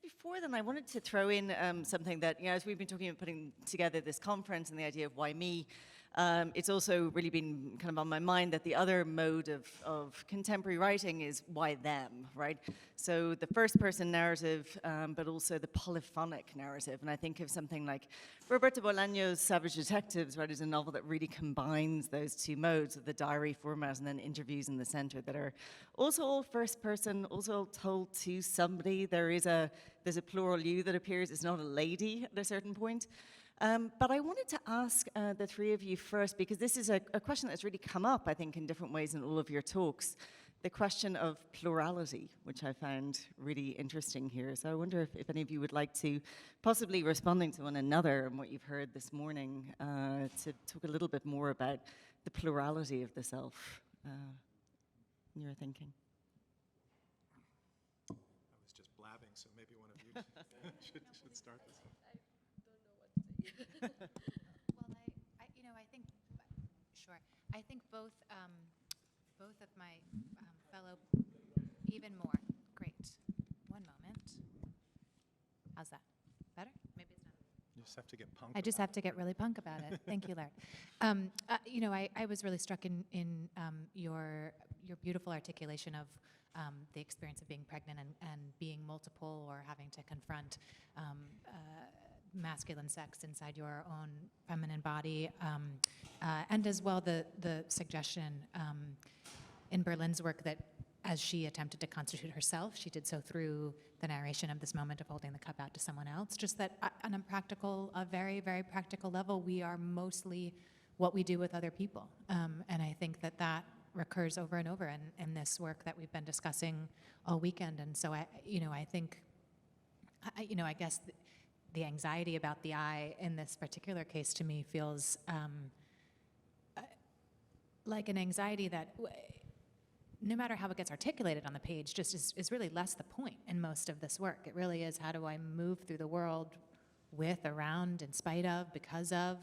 just before then, I wanted to throw in something that, as we've been talking about putting together this conference and the idea of why me, it's also really been kind of on my mind that the other mode of contemporary writing is why them, right? So the first person narrative, but also the polyphonic narrative. And I think of something like Roberto Bolaño's Savage Detectives, right, is a novel that really combines those two modes of the diary format and then interviews in the center that are also all first person, also told to somebody. There's a plural you that appears. It's not a lady at a certain point. But I wanted to ask the three of you first, because this is a question that's really come up, I think, in different ways in all of your talks, the question of plurality, which I found really interesting here. So I wonder if any of you would like to, possibly responding to one another and what you've heard this morning, to talk a little bit more about the plurality of the self in your thinking. I was just blabbing, so maybe one of you should start this one. Well, I think both of my fellow, even more. Great. One moment. How's that? Better? Maybe it's not. You just have to get punk. I just have to get really punk about it. Thank you, Laird. I was really struck in your beautiful articulation of the experience of being pregnant and being multiple or having to confront masculine sex inside your own feminine body, and as well the suggestion in Berlin's work that as she attempted to constitute herself, she did so through the narration of this moment of holding the cup out to someone else. Just that on a very, very practical level, we are mostly what we do with other people. And I think that recurs over and over in this work that we've been discussing all weekend. And so I think, I guess the anxiety about the I in this particular case to me feels like an anxiety that no matter how it gets articulated on the page, just is really less the point in most of this work. It really is, how do I move through the world with, around, in spite of, because of,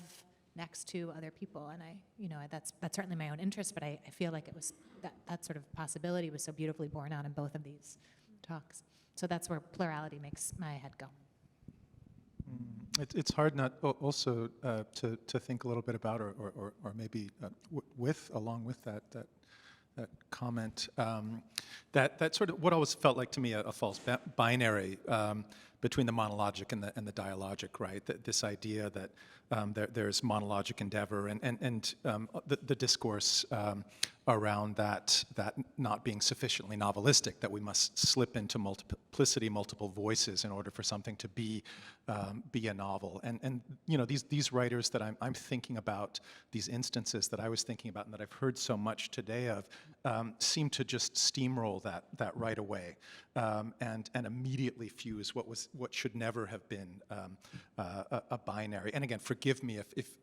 next to other people? And that's certainly my own interest, but I feel like it was that sort of possibility was so beautifully borne out in both of these talks. So that's where plurality makes my head go. It's hard not also to think a little bit about, or maybe along with that comment, that sort of what always felt like to me a false binary between the monologic and the dialogic, right? This idea that there's monologic endeavor and the discourse around that not being sufficiently novelistic, that we must slip into multiplicity, multiple voices in order for something to be a novel. And these writers that I'm thinking about, these instances that I was thinking about and that I've heard so much today of, seem to just steamroll that right away and immediately fuse what should never have been a binary. And again, forgive me if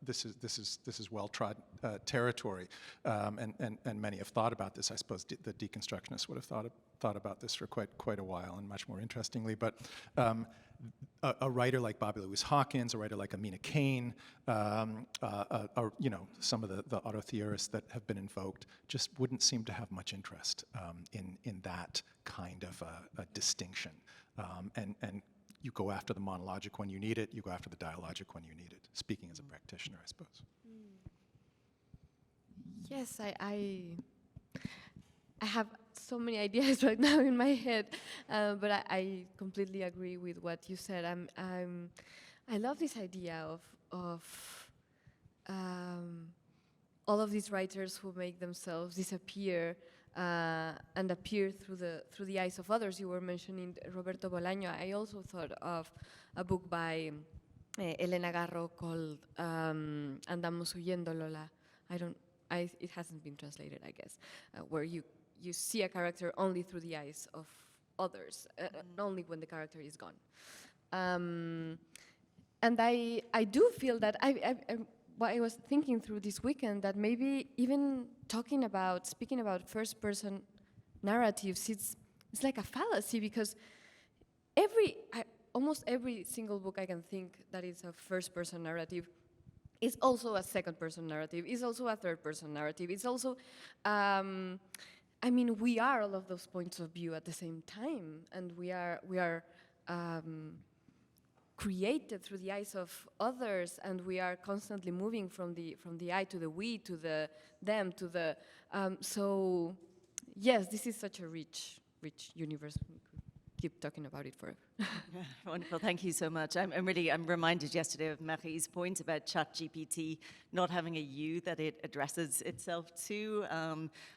this is well-trod territory, and many have thought about this. I suppose the deconstructionists would have thought about this for quite a while, and much more interestingly. But a writer like Bobby Louise Hawkins, a writer like Amina Kane, some of the auto-theorists that have been invoked just wouldn't seem to have much interest in that kind of a distinction. And you go after the monologic when you need it, you go after the dialogic when you need it, speaking as a practitioner, I suppose. Yes, I have so many ideas right now in my head, but I completely agree with what you said. I love this idea of all of these writers who make themselves disappear and appear through the eyes of others. You were mentioning Roberto Bolaño. I also thought of a book by Elena Garro called Andamos huyendo, Lola. It hasn't been translated, I guess, where you see a character only through the eyes of others, only when the character is gone. And I do feel that I was thinking through this weekend that maybe even speaking about first-person narratives, it's like a fallacy, because almost every single book I can think that is a first-person narrative is also a second-person narrative, is also a third-person narrative, it's also I mean, we are all of those points of view at the same time, and we are created through the eyes of others, and we are constantly moving from the I to the we to the them to the. So, yes, this is such a rich universe. We could keep talking about it forever. Yeah, wonderful, thank you so much. I'm reminded yesterday of Marie's point about ChatGPT not having a you that it addresses itself to,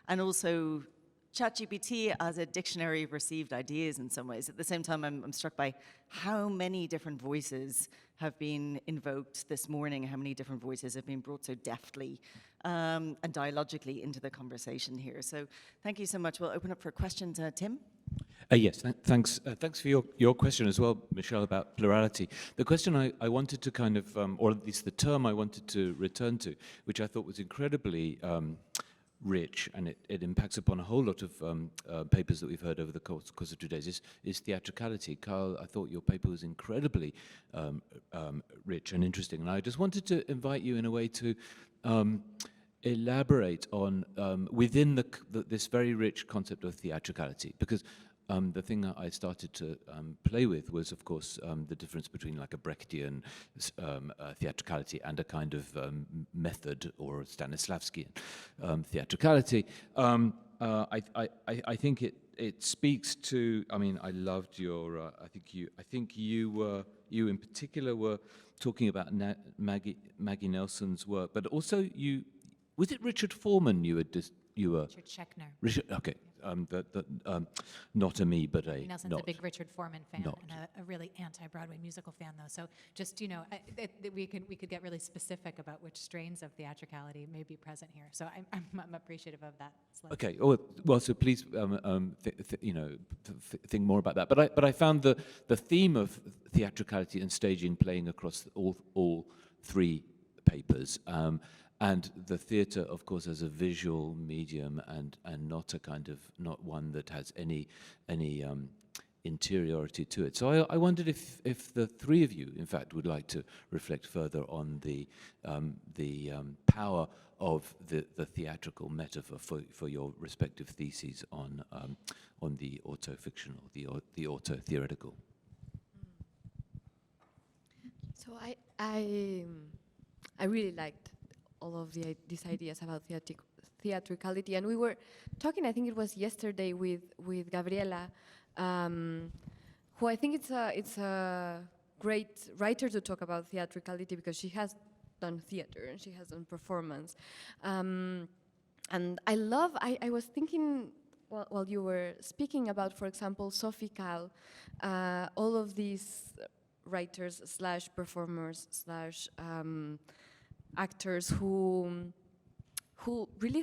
and also ChatGPT as a dictionary of received ideas in some ways. At the same time, I'm struck by how many different voices have been invoked this morning, how many different voices have been brought so deftly and dialogically into the conversation here. So thank you so much. We'll open up for questions. Tim? Yes, thanks for your question as well, Michelle, about plurality. The question I wanted to kind of, or at least the term I wanted to return to, which I thought was incredibly rich, and it impacts upon a whole lot of papers that we've heard over the course of 2 days, is theatricality. Carl, I thought your paper was incredibly rich and interesting, and I just wanted to invite you in a way to elaborate on, within this very rich concept of theatricality, because the thing that I started to play with was, of course, the difference between like a Brechtian theatricality and a kind of method or Stanislavskian theatricality. I think it speaks to. I mean, I loved your. I think you in particular were talking about Maggie Nelson's work, but also you. Was it Richard Foreman you were? Richard Schechner. Richard, okay. Not a me, but a Nelson's not. a big Richard Foreman fan Not. and a really anti-Broadway musical fan, though. So just, we could get really specific about which strains of theatricality may be present here. So I'm appreciative of that. Okay. Well, so please, think more about that. But I found the theme of theatricality and staging playing across all three papers. And the theatre, of course, as a visual medium, and not one that has any interiority to it. So I wondered if the three of you, in fact, would like to reflect further on the power of the theatrical metaphor for your respective theses on the auto-fictional, the auto-theoretical. So I really liked all of these ideas about theatricality, and we were talking, I think it was yesterday, with Gabriela, who I think it's a great writer to talk about theatricality, because she has done theater and she has done performance, and I was thinking while you were speaking about, for example, Sophie Calle, all of these writers / performers / actors who really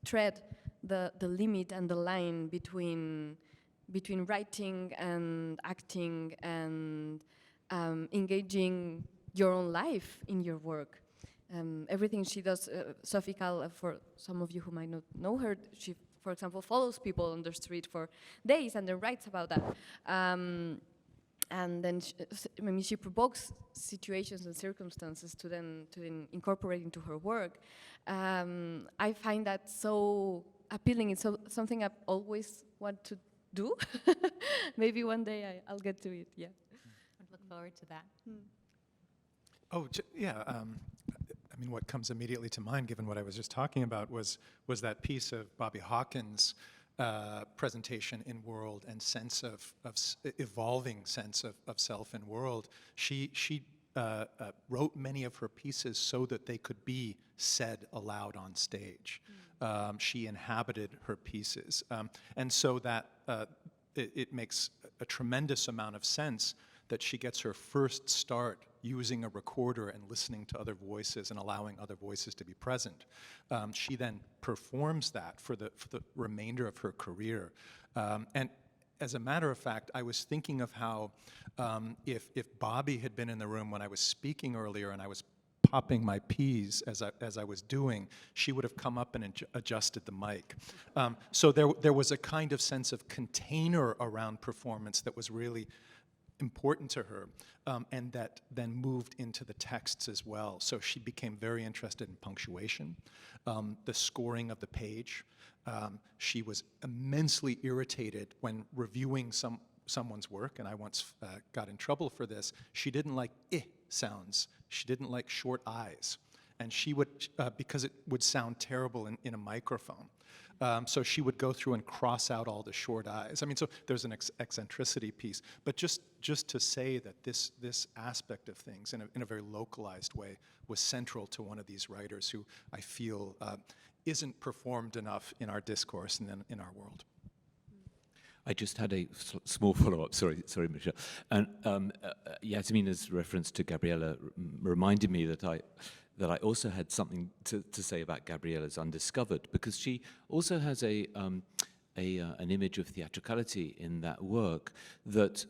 tread the limit and the line between writing and acting and engaging your own life in your work. Everything she does, Sophie Calle, for some of you who might not know her, she, for example, follows people on the street for days and then writes about that. And then she provokes situations and circumstances to then incorporate into her work. I find that so appealing. It's something I've always want to do. Maybe one day I'll get to it. Yeah. I'd look forward to that. Oh, yeah. I mean, what comes immediately to mind, given what I was just talking about, was that piece of Bobby Hawkins' presentation in world and sense of evolving sense of self and world. She wrote many of her pieces so that they could be said aloud on stage. She inhabited her pieces, and so that it makes a tremendous amount of sense that she gets her first start using a recorder and listening to other voices and allowing other voices to be present. She then performs that for the remainder of her career. And as a matter of fact, I was thinking of how if Bobby had been in the room when I was speaking earlier and I was popping my P's as I was doing, she would have come up and adjusted the mic. So there was a kind of sense of container around performance that was really important to her, and that then moved into the texts as well. So she became very interested in punctuation, the scoring of the page, She was immensely irritated when reviewing someone's work, and I once got in trouble for this. She didn't like sounds. She didn't like short I's. And she would, because it would sound terrible in a microphone. So she would go through and cross out all the short I's. I mean, so there's an eccentricity piece. But just to say that this aspect of things in a very localized way was central to one of these writers who I feel isn't performed enough in our discourse and in our world. I just had a small follow-up. Sorry, Michelle. And Jazmina's reference to Gabriela reminded me that I also had something to say about Gabriela's Undiscovered, because she also has an image of theatricality in that work that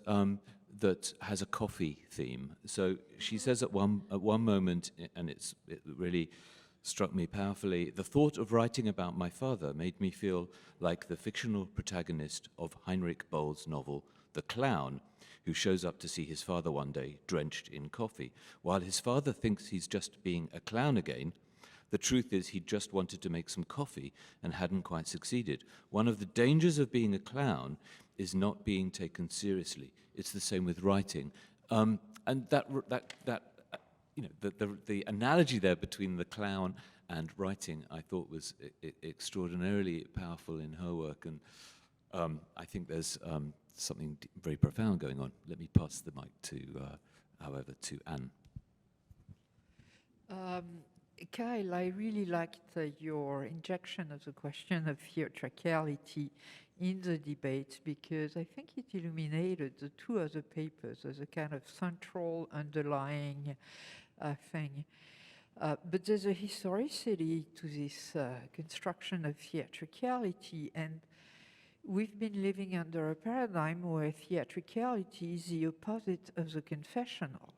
has a coffee theme. So she says at one moment, and it really struck me powerfully, the thought of writing about my father made me feel like the fictional protagonist of Heinrich Boll's novel, The Clown, who shows up to see his father one day drenched in coffee. While his father thinks he's just being a clown again, the truth is he just wanted to make some coffee and hadn't quite succeeded. One of the dangers of being a clown is not being taken seriously. It's the same with writing. And the analogy there between the clown and writing, I thought was extraordinarily powerful in her work, and I think there's something very profound going on. Let me pass the mic however, to Anne. Kyle, I really liked your injection of the question of theatricality in the debate, because I think it illuminated the two other papers as a kind of central underlying thing. But there's a historicity to this construction of theatricality, and we've been living under a paradigm where theatricality is the opposite of the confessional.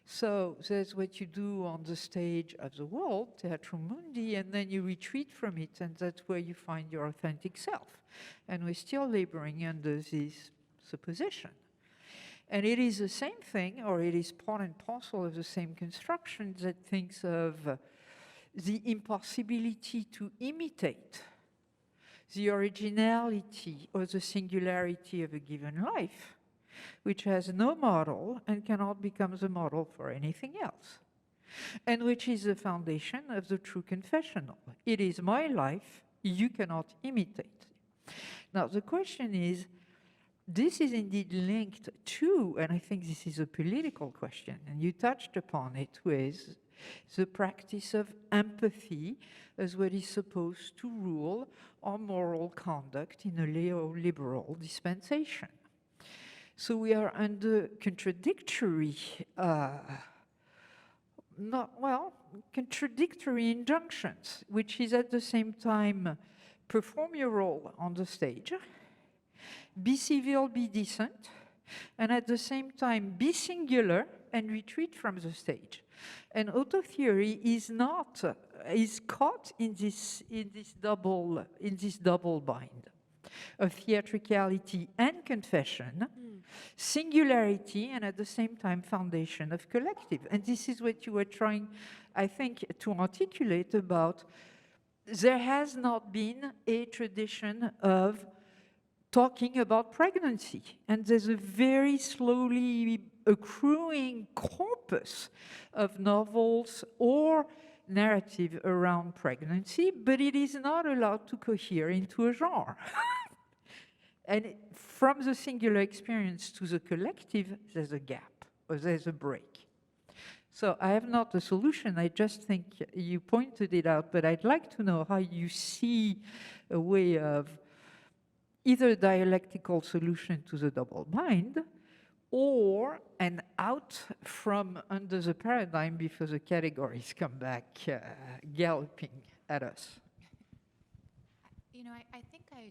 So there's what you do on the stage of the world, Teatrum Mundi, and then you retreat from it, and that's where you find your authentic self. And we're still laboring under this supposition. And it is the same thing, or it is part and parcel of the same construction that thinks of the impossibility to imitate the originality or the singularity of a given life, which has no model and cannot become the model for anything else, and which is the foundation of the true confessional. It is my life, you cannot imitate. Now, the question is, this is indeed linked to, and I think this is a political question, and you touched upon it, with the practice of empathy as what is supposed to rule our moral conduct in a neoliberal dispensation. So we are under contradictory, contradictory injunctions, which is at the same time perform your role on the stage, be civil, be decent, and at the same time be singular and retreat from the stage. And auto theory is caught in this double bind of theatricality and confession, singularity, and at the same time foundation of collective. And this is what you were trying, I think, to articulate about. There has not been a tradition of talking about pregnancy, and there's a very slowly accruing corpus of novels or narrative around pregnancy, but it is not allowed to cohere into a genre. And from the singular experience to the collective, there's a gap, or there's a break. So I have not a solution, I just think you pointed it out, but I'd like to know how you see a way of either a dialectical solution to the double bind, or an out from under the paradigm before the categories come back galloping at us. You know, I think I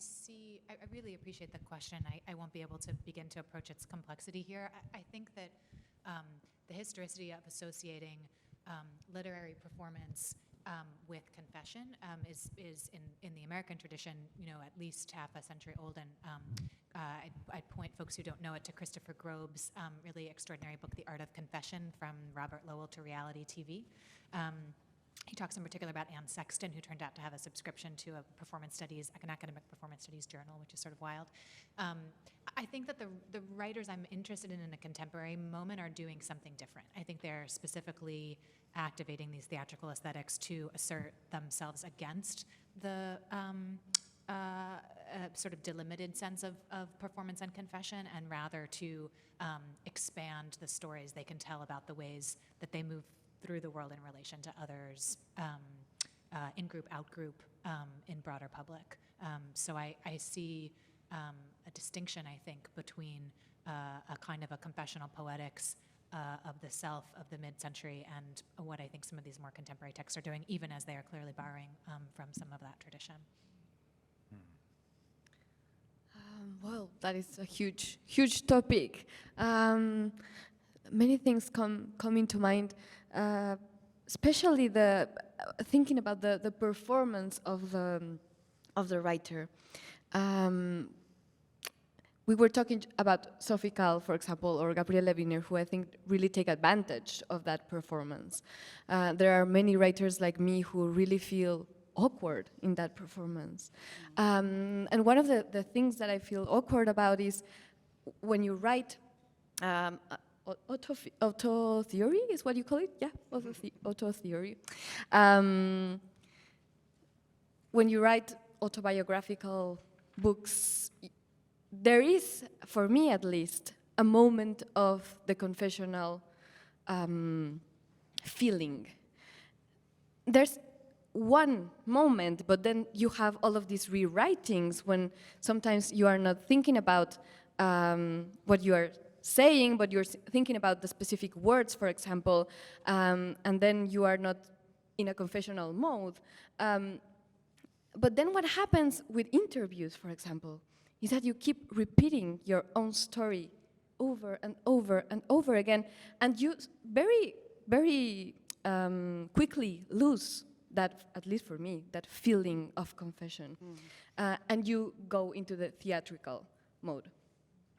really appreciate the question. I won't be able to begin to approach its complexity here. I think that the historicity of associating literary performance with confession is in the American tradition, you know, at least half a century old. And I'd point folks who don't know it to Christopher Grobe's really extraordinary book, The Art of Confession, From Robert Lowell to Reality TV. he talks in particular about Anne Sexton, who turned out to have a subscription to an academic performance studies journal, which is sort of wild. I think that the writers I'm interested in a contemporary moment are doing something different. I think they're specifically activating these theatrical aesthetics to assert themselves against the sort of delimited sense of performance and confession, and rather to expand the stories they can tell about the ways that they move through the world in relation to others, in-group, out-group, in broader public. So I see a distinction, I think, between a kind of a confessional poetics of the self of the mid-century and what I think some of these more contemporary texts are doing, even as they are clearly borrowing from some of that tradition. Well, that is a huge, huge topic. Many things come into mind, especially thinking about the performance of the writer. We were talking about Sophie Calle, for example, or Gabriele Wiener, who I think really take advantage of that performance. There are many writers like me who really feel awkward in that performance. And one of the things that I feel awkward about is when you write auto theory is what you call it? Yeah, auto theory. When you write autobiographical books, there is, for me at least, a moment of the confessional feeling. There's one moment, but then you have all of these rewritings when sometimes you are not thinking about what you are saying, but you're thinking about the specific words, for example, and then you are not in a confessional mode. But then what happens with interviews, for example, is that you keep repeating your own story over and over and over again, and you very, very quickly lose that, at least for me, that feeling of confession. And you go into the theatrical mode.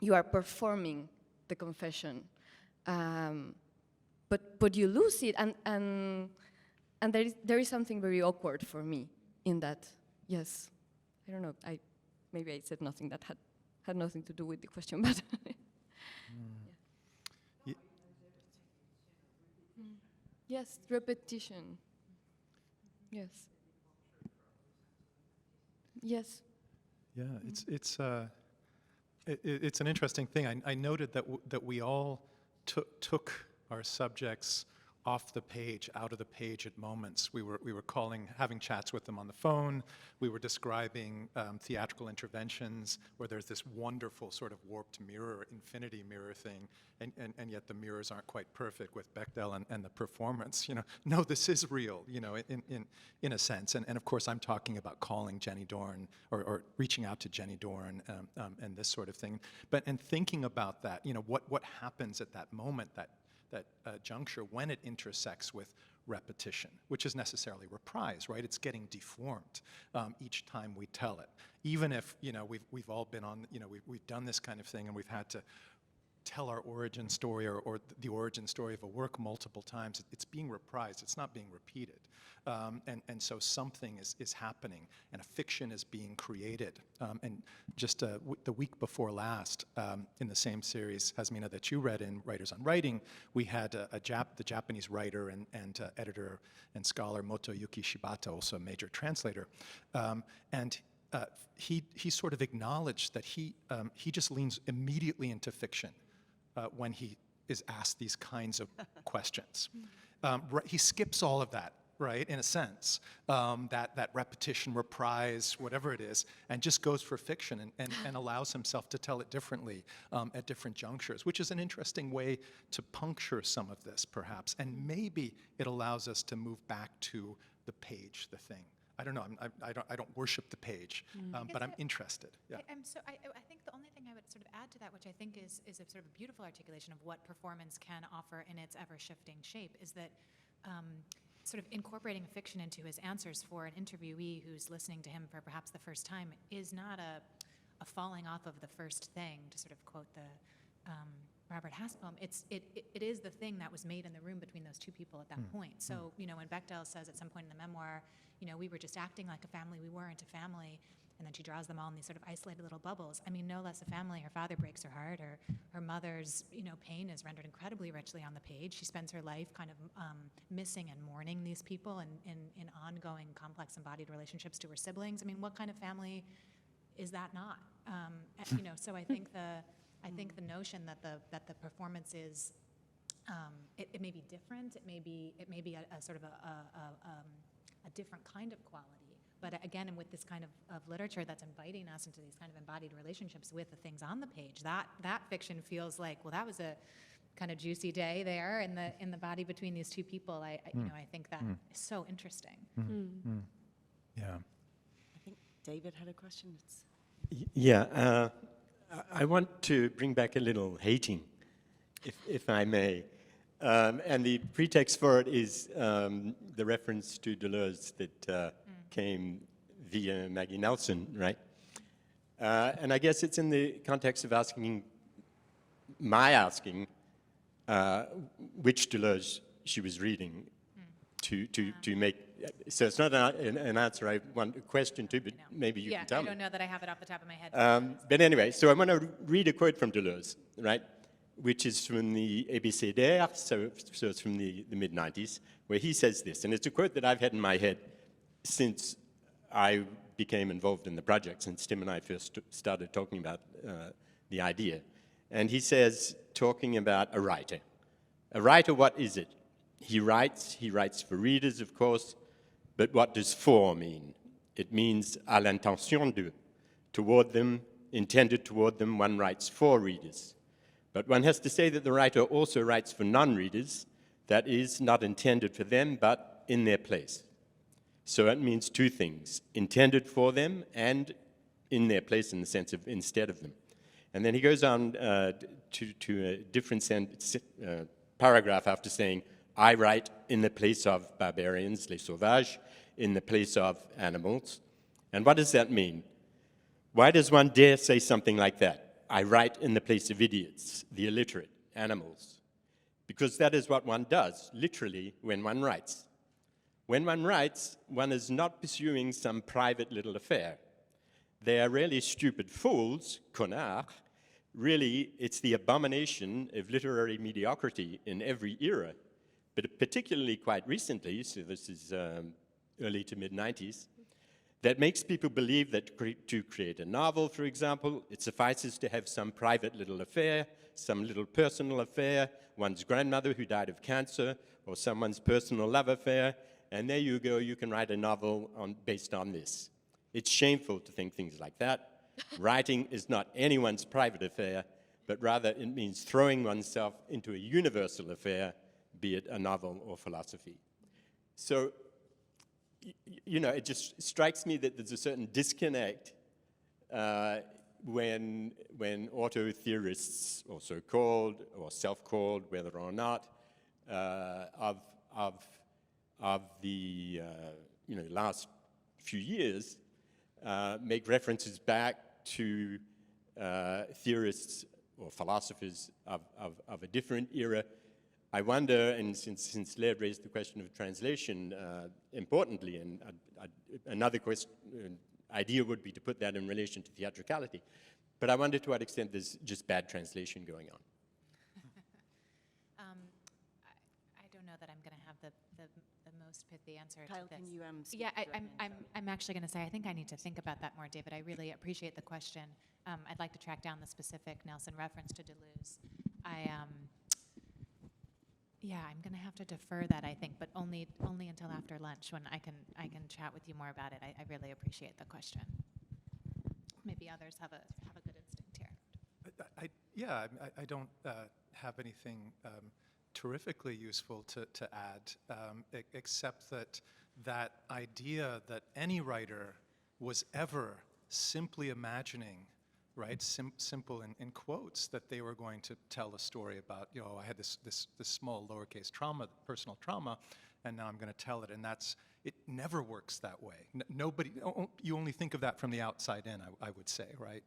You are performing the confession, but you lose it, and there is something very awkward for me in that. Yes, I don't know. Maybe I said nothing that had nothing to do with the question, but. Yeah. Yes, repetition. Yes. Yes. Yeah, it's an interesting thing. I noted that we all took our subjects off the page, out of the page at moments. We were having chats with them on the phone. We were describing theatrical interventions where there's this wonderful sort of warped mirror, infinity mirror thing, and yet the mirrors aren't quite perfect with Bechdel and the performance. No, this is real. In a sense. And of course, I'm talking about calling Jenny Dorn or reaching out to Jenny Dorn and this sort of thing. And thinking about that, what happens at that moment, that juncture when it intersects with repetition, which is necessarily reprise, right? It's getting deformed each time we tell it. Even if, we've all been on, we've done this kind of thing and we've had to tell our origin story or the origin story of a work multiple times. It's being reprised, it's not being repeated. And so something is happening and a fiction is being created. And just the week before last, in the same series, Jazmina, that you read in Writers on Writing, we had the Japanese writer and editor and scholar Motoyuki Shibata, also a major translator. And he sort of acknowledged that he just leans immediately into fiction when he is asked these kinds of questions. He skips all of that, right, in a sense, that repetition, reprise, whatever it is, and just goes for fiction and allows himself to tell it differently at different junctures, which is an interesting way to puncture some of this, perhaps. And maybe it allows us to move back to the page, the thing. I don't know. I don't worship the page, but I'm interested. Yeah. I think the only thing I would sort of add to that, which I think is a sort of beautiful articulation of what performance can offer in its ever-shifting shape, is that sort of incorporating fiction into his answers for an interviewee who's listening to him for perhaps the first time is not a falling off of the first thing, to sort of quote Robert Hass poem, it is the thing that was made in the room between those two people at that point. So, you know, when Bechdel says at some point in the memoir, you know, we were just acting like a family, we weren't a family, and then she draws them all in these sort of isolated little bubbles. I mean, no less a family. Her father breaks her heart, or her mother's, you know, pain is rendered incredibly richly on the page. She spends her life kind of missing and mourning these people in ongoing complex embodied relationships to her siblings. I mean, what kind of family is that not? You know, so I think the notion that the performance is, it may be different. It may be a sort of a different kind of quality. But again, and with this kind of literature that's inviting us into these kind of embodied relationships with the things on the page, that fiction feels like, well, that was a kind of juicy day there in the body between these two people. You know, I think that is so interesting. Yeah. I think David had a question. Yeah, I want to bring back a little hating, if I may. And the pretext for it is the reference to Deleuze that came via Maggie Nelson, right? And I guess it's in the context of asking which Deleuze she was reading to make. So it's not an answer I want a question to, but maybe you can tell me. I don't know that I have it off the top of my head. But anyway, so I want to read a quote from Deleuze, right? Which is from the ABCDR, so it's from the mid-90s, where he says this, and it's a quote that I've had in my head since I became involved in the project, since Tim and I first started talking about the idea. And he says, talking about a writer, what is it? He writes for readers, of course, but what does for mean? It means à l'intention de, toward them, intended toward them, one writes for readers. But one has to say that the writer also writes for non-readers, that is, not intended for them, but in their place. So it means two things, intended for them and in their place in the sense of instead of them. And then he goes on to a different paragraph after saying, I write in the place of barbarians, les sauvages, in the place of animals. And what does that mean? Why does one dare say something like that? I write in the place of idiots, the illiterate, animals. Because that is what one does, literally, when one writes. When one writes, one is not pursuing some private little affair. They are really stupid fools, connards. Really, it's the abomination of literary mediocrity in every era, but particularly quite recently, so this is early to mid-90s, that makes people believe that to create a novel, for example, it suffices to have some private little affair, some little personal affair, one's grandmother who died of cancer, or someone's personal love affair, and there you go, you can write a novel based on this. It's shameful to think things like that. Writing is not anyone's private affair, but rather it means throwing oneself into a universal affair, be it a novel or philosophy. So, you know, it just strikes me that there's a certain disconnect when auto-theorists, or so-called, or self-called, whether or not, of the last few years make references back to theorists or philosophers of a different era. I wonder, and since Laird raised the question of translation importantly, and another idea would be to put that in relation to theatricality, but I wonder to what extent there's just bad translation going on. I don't know that I'm going to have the most pithy answer Kyle, to this. can you speak Yeah, directly into I'm actually going to say I think I need to think about that more, David. I really appreciate the question. I'd like to track down the specific Nelson reference to Deleuze. I'm going to have to defer that, I think, but only until after lunch when I can chat with you more about it. I really appreciate the question. Maybe others have a good instinct here. I don't have anything terrifically useful to add, except that idea that any writer was ever simply imagining, right, simple in quotes, that they were going to tell a story about, I had this small lowercase trauma, personal trauma, and now I'm going to tell it, and it never works that way. Nobody, you only think of that from the outside in, I would say, right?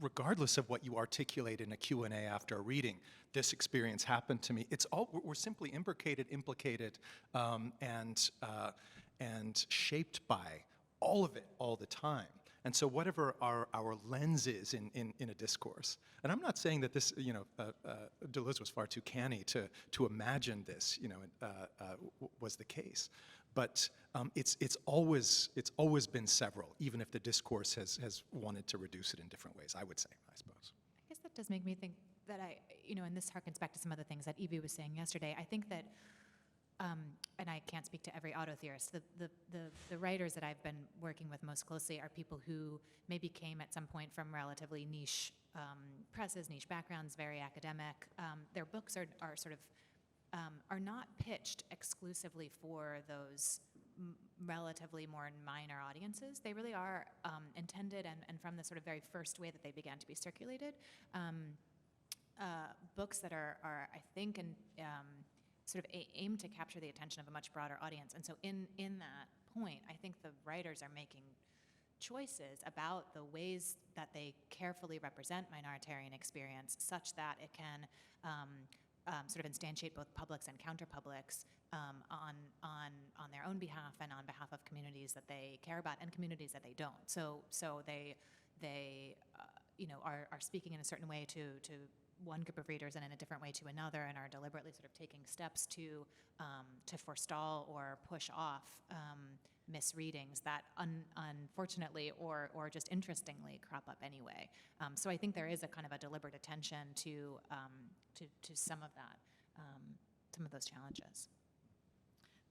regardless of what you articulate in a Q&A after a reading, this experience happened to me. It's all, we're simply implicated, and shaped by all of it all the time. And so whatever our lens is in a discourse, and I'm not saying that this, Deleuze was far too canny to imagine this, was the case. But it's always been several, even if the discourse has wanted to reduce it in different ways, I would say, I suppose. I guess that does make me think that and this harkens back to some of the things that Evie was saying yesterday. I think that, and I can't speak to every auto-theorist, the writers that I've been working with most closely are people who maybe came at some point from relatively niche presses, niche backgrounds, very academic. Their books are sort of, are not pitched exclusively for those relatively more minor audiences. They really are intended, and from the sort of very first way that they began to be circulated, books that are I think, and sort of aim to capture the attention of a much broader audience. And so in that point, I think the writers are making choices about the ways that they carefully represent minoritarian experience such that it can sort of instantiate both publics and counter-publics on their own behalf and on behalf of communities that they care about and communities that they don't. So they are speaking in a certain way to one group of readers and in a different way to another, and are deliberately sort of taking steps to forestall or push off misreadings that unfortunately or just interestingly crop up anyway. So I think there is a kind of a deliberate attention to some of that, some of those challenges.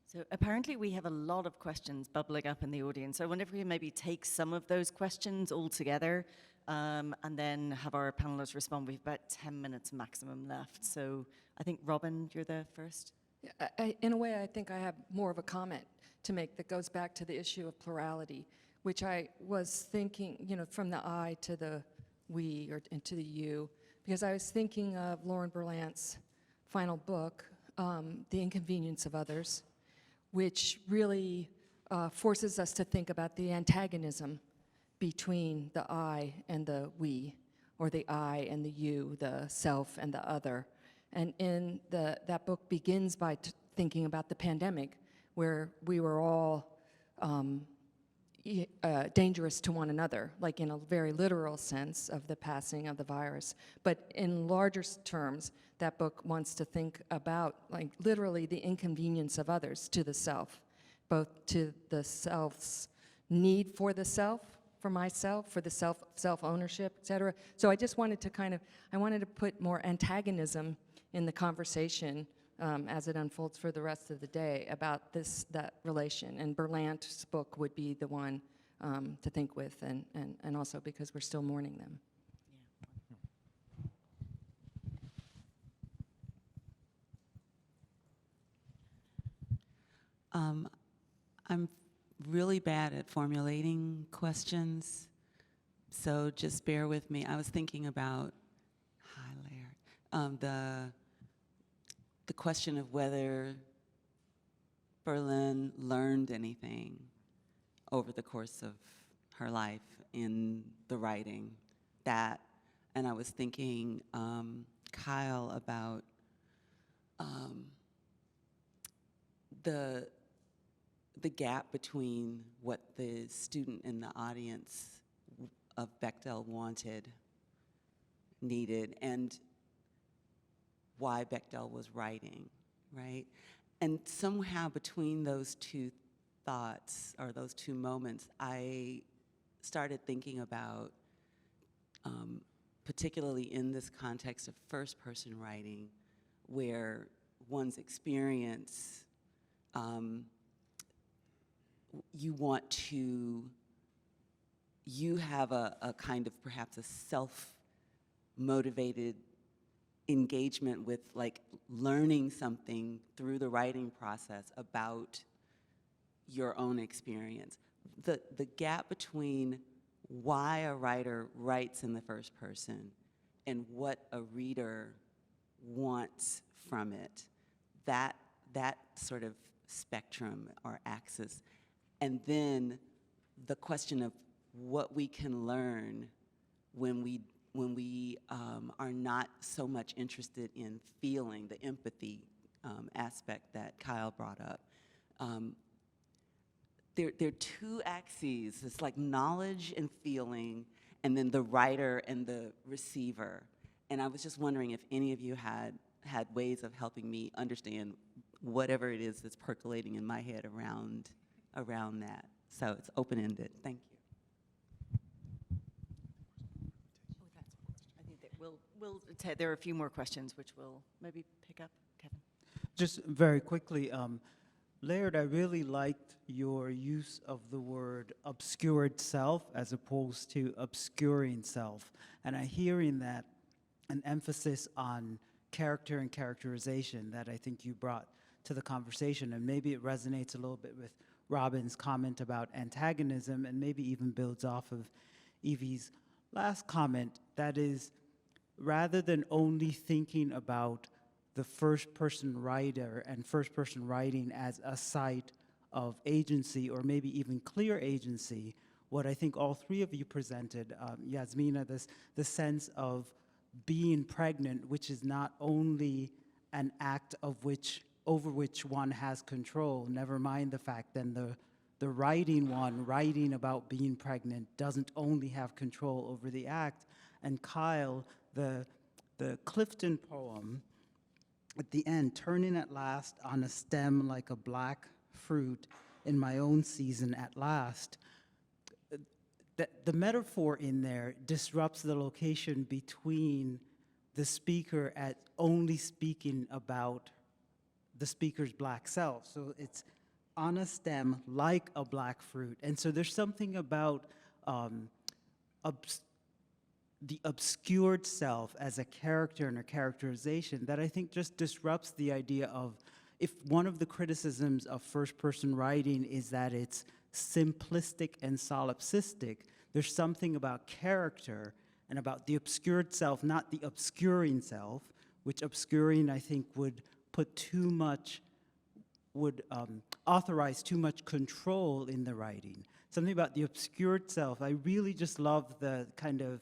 So apparently we have a lot of questions bubbling up in the audience. So I wonder if we can maybe take some of those questions all together and then have our panelists respond. We've about 10 minutes maximum left. So I think, Robin, you're the first. In a way, I think I have more of a comment to make that goes back to the issue of plurality, which I was thinking, from the I to the we and to the you, because I was thinking of Lauren Berlant's final book, The Inconvenience of Others, which really forces us to think about the antagonism between the I and the we, or the I and the you, the self and the other. And in that book begins by thinking about the pandemic, where we were all dangerous to one another, like in a very literal sense of the passing of the virus. But in larger terms, that book wants to think about, like, literally the inconvenience of others to the self, both to the self's need for the self, for myself, for the self-ownership, et cetera. So I just wanted to I wanted to put more antagonism in the conversation as it unfolds for the rest of the day about that relation. And Berlant's book would be the one to think with, and also because we're still mourning them. I'm really bad at formulating questions, so just bear with me. I was thinking about, hi Laird, the question of whether Berlin learned anything over the course of her life in the writing, and I was thinking, Kyle, about the gap between what the student in the audience of Bechdel needed, and why Bechdel was writing, right? And somehow between those two thoughts, or those two moments, I started thinking about, particularly in this context of first-person writing, where one's experience, you have a kind of perhaps a self-motivated engagement with, like, learning something through the writing process about your own experience. The gap between why a writer writes in the first person and what a reader wants from it, that sort of spectrum or axis. And then the question of what we can learn when we when we are not so much interested in feeling, the empathy aspect that Kyle brought up. There are two axes. It's like knowledge and feeling, and then the writer and the receiver. And I was just wondering if any of you had ways of helping me understand whatever it is that's percolating in my head around that. So it's open-ended. Thank you. I think that there are a few more questions which we'll maybe pick up, Kevin. Just very quickly, Laird, I really liked your use of the word obscured self as opposed to obscuring self. And I hear in that an emphasis on character and characterization that I think you brought to the conversation. And maybe it resonates a little bit with Robin's comment about antagonism, and maybe even builds off of Evie's last comment. That is, rather than only thinking about the first-person writer and first-person writing as a site of agency, or maybe even clear agency, what I think all three of you presented, Jazmina, the sense of being pregnant, which is not only an act over which one has control, never mind the fact that the writing about being pregnant doesn't only have control over the act. And Kyle, the Clifton poem, at the end, turning at last on a stem like a black fruit in my own season at last. The metaphor in there disrupts the location between the speaker at only speaking about the speaker's black self. So it's on a stem like a black fruit. And so there's something about the obscured self as a character and a characterization that I think just disrupts the idea of, if one of the criticisms of first-person writing is that it's simplistic and solipsistic, there's something about character and about the obscured self, not the obscuring self, which obscuring, I think, would authorize too much control in the writing. Something about the obscured self. I really just love the kind of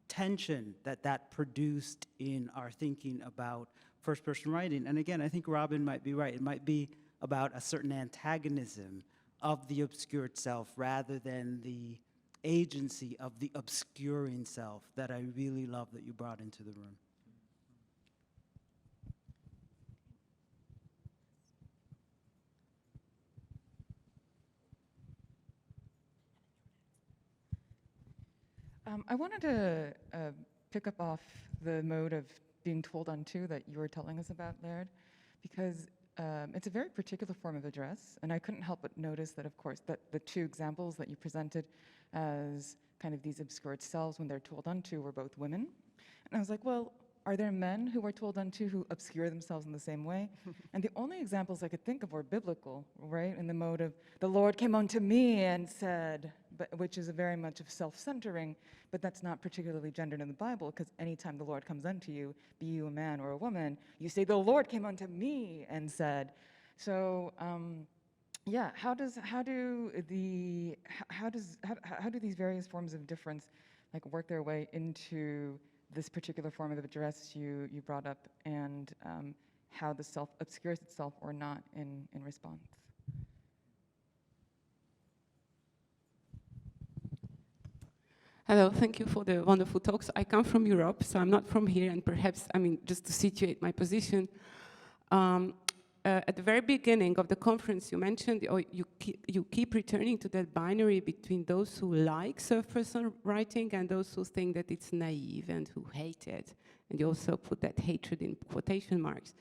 tension that produced in our thinking about first-person writing. And again, I think Robin might be right. It might be about a certain antagonism of the obscured self rather than the agency of the obscuring self that I really love that you brought into the room. I wanted to pick up off the mode of being told unto that you were telling us about, Laird, because it's a very particular form of address, and I couldn't help but notice that, of course, that the two examples that you presented as kind of these obscured selves when they're told unto were both women. And I was like, well, are there men who are told unto who obscure themselves in the same way? And the only examples I could think of were biblical, right? In the mode of, the Lord came unto me and said, which is a very much of self-centering, but that's not particularly gendered in the Bible, because anytime the Lord comes unto you, be you a man or a woman, you say, the Lord came unto me and said. So, yeah, how do these various forms of difference like work their way into this particular form of address you brought up, and how the self obscures itself or not in response? Hello, thank you for the wonderful talks. I come from Europe, so I'm not from here, and perhaps, I mean, just to situate my position, at the very beginning of the conference you mentioned, or you keep returning to that binary between those who like first-person writing and those who think that it's naive and who hate it. And you also put that hatred in quotation marks.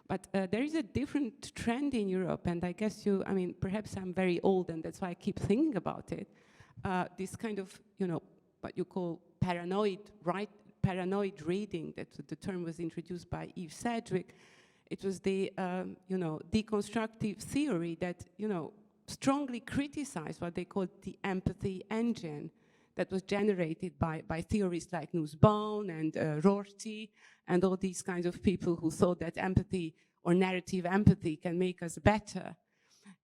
But there is a different trend in Europe, and I guess I mean, perhaps I'm very old, and that's why I keep thinking about it. This kind of, what you call paranoid reading, that the term was introduced by Eve Sedgwick. It was the, deconstructive theory that, strongly criticized what they called the empathy engine that was generated by theorists like Nussbaum and Rorty and all these kinds of people who thought that empathy or narrative empathy can make us better.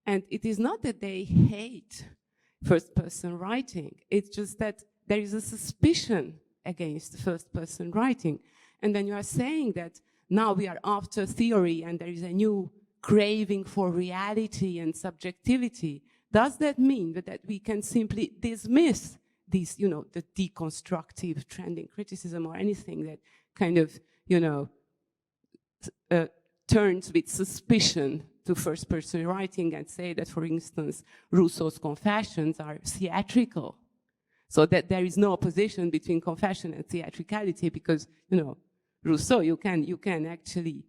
And it is not that they hate first-person writing. It's just that there is a suspicion against first-person writing. And then you are saying that now we are after theory and there is a new craving for reality and subjectivity. Does that mean that we can simply dismiss these, the deconstructive trending criticism or anything that kind of, turns with suspicion to first-person writing and say that, for instance, Rousseau's Confessions are theatrical? So that there is no opposition between confession and theatricality because, Rousseau, you can actually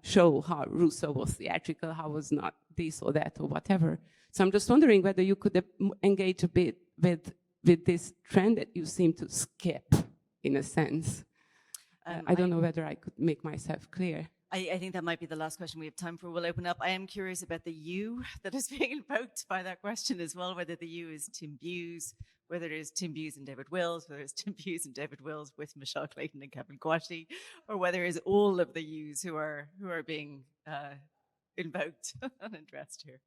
show how Rousseau was theatrical, how was not this or that or whatever. So I'm just wondering whether you could engage a bit with this trend that you seem to skip, in a sense. I don't know whether I could make myself clear. I think that might be the last question we have time for. We'll open up. I am curious about the you that is being invoked by that question as well, whether the you is Tim Buse, whether it is Tim Buse and David Wills, whether it's Tim Buse and David Wills with Michelle Clayton and Kevin Quashie, or whether it's all of the yous who are being invoked and addressed here.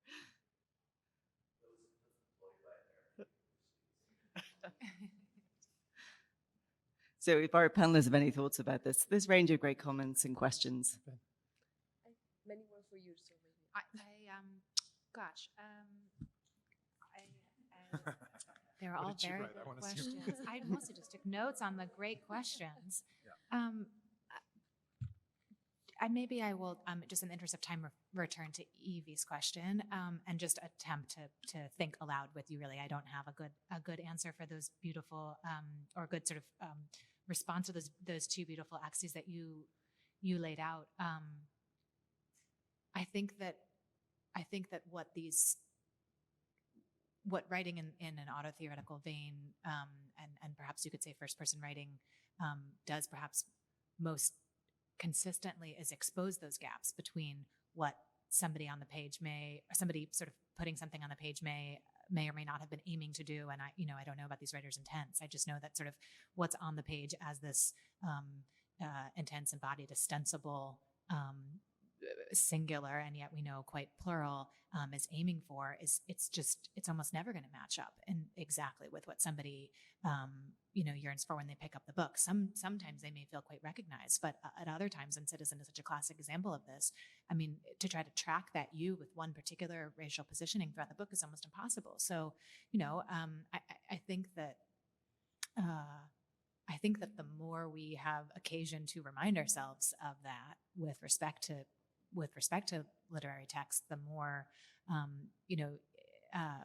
So if our panelists have any thoughts about this range of great comments and questions. Many more for you, so they're all very good questions. I mostly just took notes on the great questions. Yeah. Maybe I will, just in the interest of time, return to Evie's question and just attempt to think aloud with you. Really, I don't have a good answer for those beautiful or good sort of response to those two beautiful axes that you laid out. I think that what writing in an auto-theoretical vein, and perhaps you could say first-person writing, does perhaps most consistently is expose those gaps between what somebody on the page somebody sort of putting something on the page may or may not have been aiming to do. And I don't know about these writers' intents. I just know that sort of what's on the page as this intense, embodied, ostensible, singular, and yet we know quite plural, is aiming for it's almost never going to match up exactly with what somebody yearns for when they pick up the book. Sometimes they may feel quite recognized, but at other times, and Citizen is such a classic example of this, I mean, to try to track that you with one particular racial positioning throughout the book is almost impossible. So, I think that the more we have occasion to remind ourselves of that with respect to literary text, the more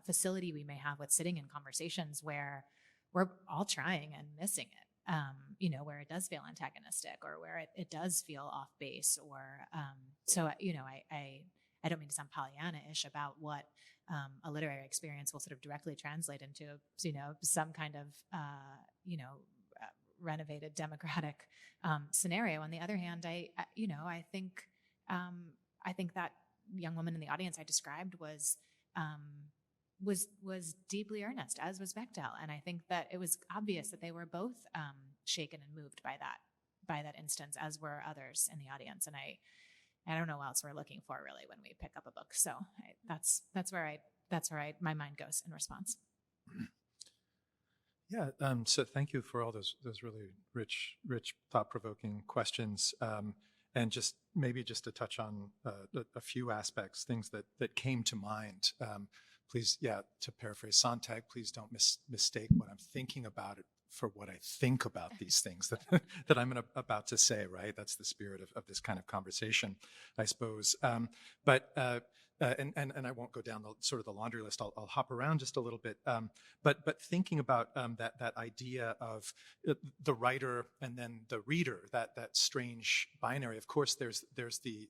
facility we may have with sitting in conversations where we're all trying and missing it, where it does feel antagonistic or where it does feel off base, or I don't mean to sound Pollyanna-ish about what a literary experience will sort of directly translate into, some kind of renovated democratic scenario. On the other hand, I think that young woman in the audience I described was deeply earnest, as was Bechdel, and I think that it was obvious that they were both shaken and moved by that instance, as were others in the audience. And I don't know what else we're looking for really when we pick up a book. So that's where my mind goes in response. Yeah, so thank you for all those really rich, thought-provoking questions. And just to touch on a few aspects, things that came to mind. Please, to paraphrase Sontag, please don't mistake what I'm thinking about it for what I think about these things that I'm about to say, right? That's the spirit of this kind of conversation, I suppose. But I won't go down the laundry list. I'll hop around just a little bit. But thinking about that idea of the writer and then the reader, that strange binary. Of course, there's the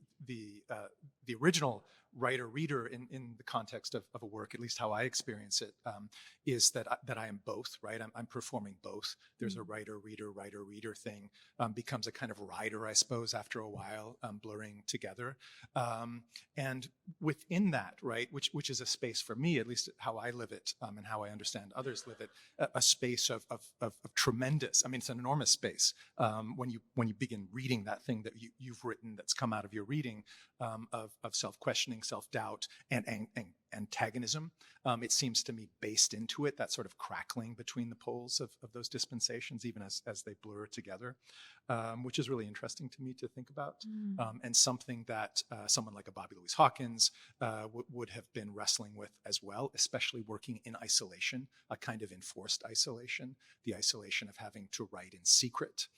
original writer-reader in the context of a work, at least how I experience it, is that I am both, right? I'm performing both. There's a writer-reader thing, becomes a kind of rider, I suppose, after a while, blurring together. And within that, right, which is a space for me, at least how I live it, and how I understand others live it, a space of tremendous, I mean, it's an enormous space when you begin reading that thing that you've written that's come out of your reading, of self-questioning, self-doubt, and antagonism. It seems to me based into it, that sort of crackling between the poles of those dispensations, even as they blur together, which is really interesting to me to think about, and something that someone like a Bobby Louise Hawkins would have been wrestling with as well, especially working in isolation, a kind of enforced isolation, the isolation of having to write in secret,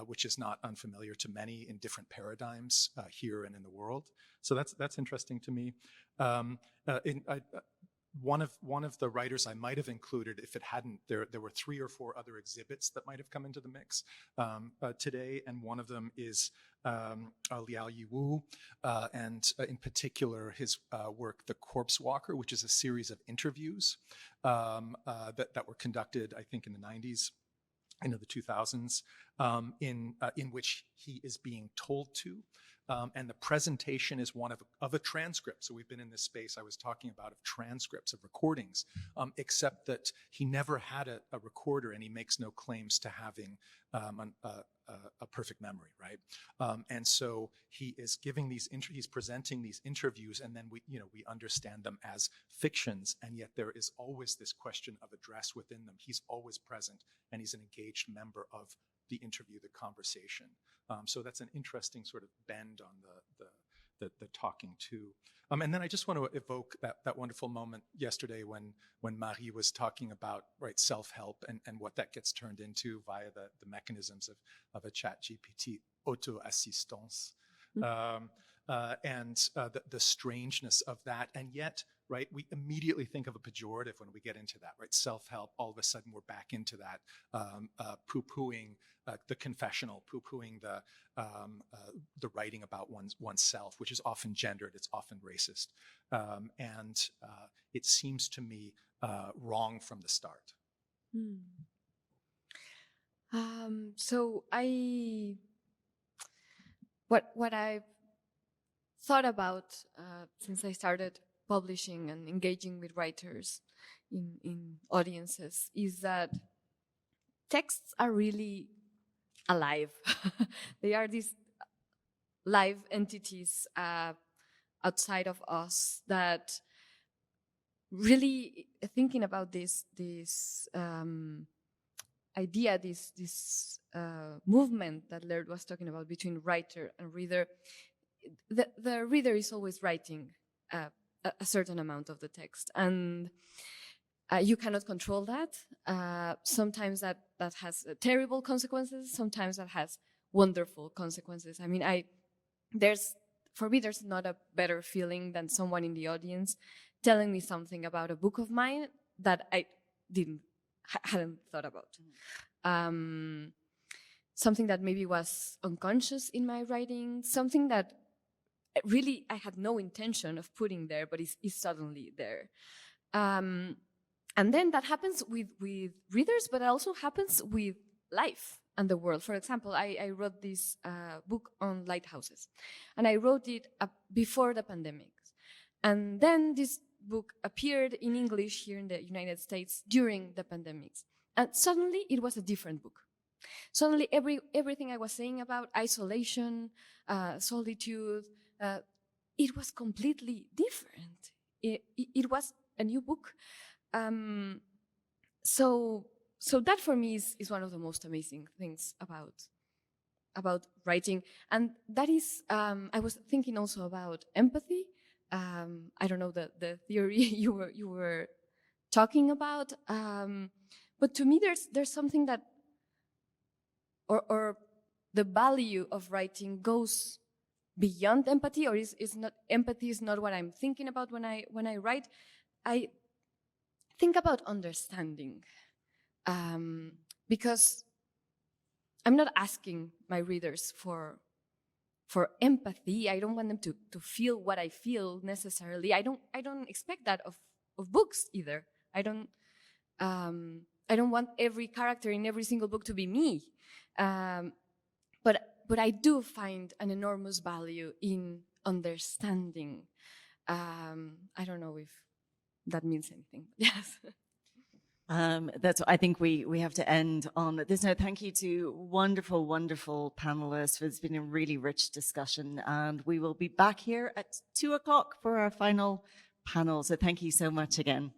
which is not unfamiliar to many in different paradigms here and in the world. So that's interesting to me. One of the writers I might have included, if it hadn't, there were 3 or 4 other exhibits that might have come into the mix today, and one of them is Liao Yiwu, and in particular his work, The Corpse Walker, which is a series of interviews that were conducted, I think, in the 90s. Into the 2000s, in which he is being told to. And the presentation is one of a transcript. So we've been in this space I was talking about of transcripts, of recordings, except that he never had a recorder, and he makes no claims to having a perfect memory, right? And so he is giving he's presenting these interviews, and then we understand them as fictions, and yet there is always this question of address within them. He's always present, and he's an engaged member of the interview, the conversation. So that's an interesting sort of bend on the talking to. And then I just want to evoke that wonderful moment yesterday when Marie was talking about, right, self-help and what that gets turned into via the mechanisms of a chat GPT, auto-assistance. And the strangeness of that. And yet, right, we immediately think of a pejorative when we get into that, right? Self-help, all of a sudden we're back into that, poo-pooing the confessional, poo-pooing the writing about oneself, which is often gendered, it's often racist. And it seems to me wrong from the start. So what I've thought about since I started publishing and engaging with writers in audiences is that texts are really alive. They are these live entities outside of us that really thinking about this idea, this movement that Laird was talking about between writer and reader. The reader is always writing a certain amount of the text, and you cannot control that. Sometimes that has terrible consequences. Sometimes that has wonderful consequences. I mean, for me, there's not a better feeling than someone in the audience telling me something about a book of mine that I hadn't thought about. Something that maybe was unconscious in my writing, something that really I had no intention of putting there, but is suddenly there. And then that happens with readers, but it also happens with life and the world. For example, I wrote this book on lighthouses, and I wrote it before the pandemic. And then this book appeared in English here in the United States during the pandemics. And suddenly it was a different book. Suddenly everything I was saying about isolation, solitude, it was completely different. It was a new book. So that for me is one of the most amazing things about writing. And that is, I was thinking also about empathy. I don't know the theory you were talking about, but to me there's something that, or the value of writing goes beyond empathy, or is not empathy is not what I'm thinking about when I write. I think about understanding, because I'm not asking my readers for empathy. I don't want them to feel what I feel necessarily. I don't expect that of books either. I don't want every character in every single book to be me. But I do find an enormous value in understanding. I don't know if that means anything. Yes. I think we have to end on this note. Thank you to wonderful, wonderful panelists. It's been a really rich discussion, and we will be back here at 2:00 for our final panel. So thank you so much again.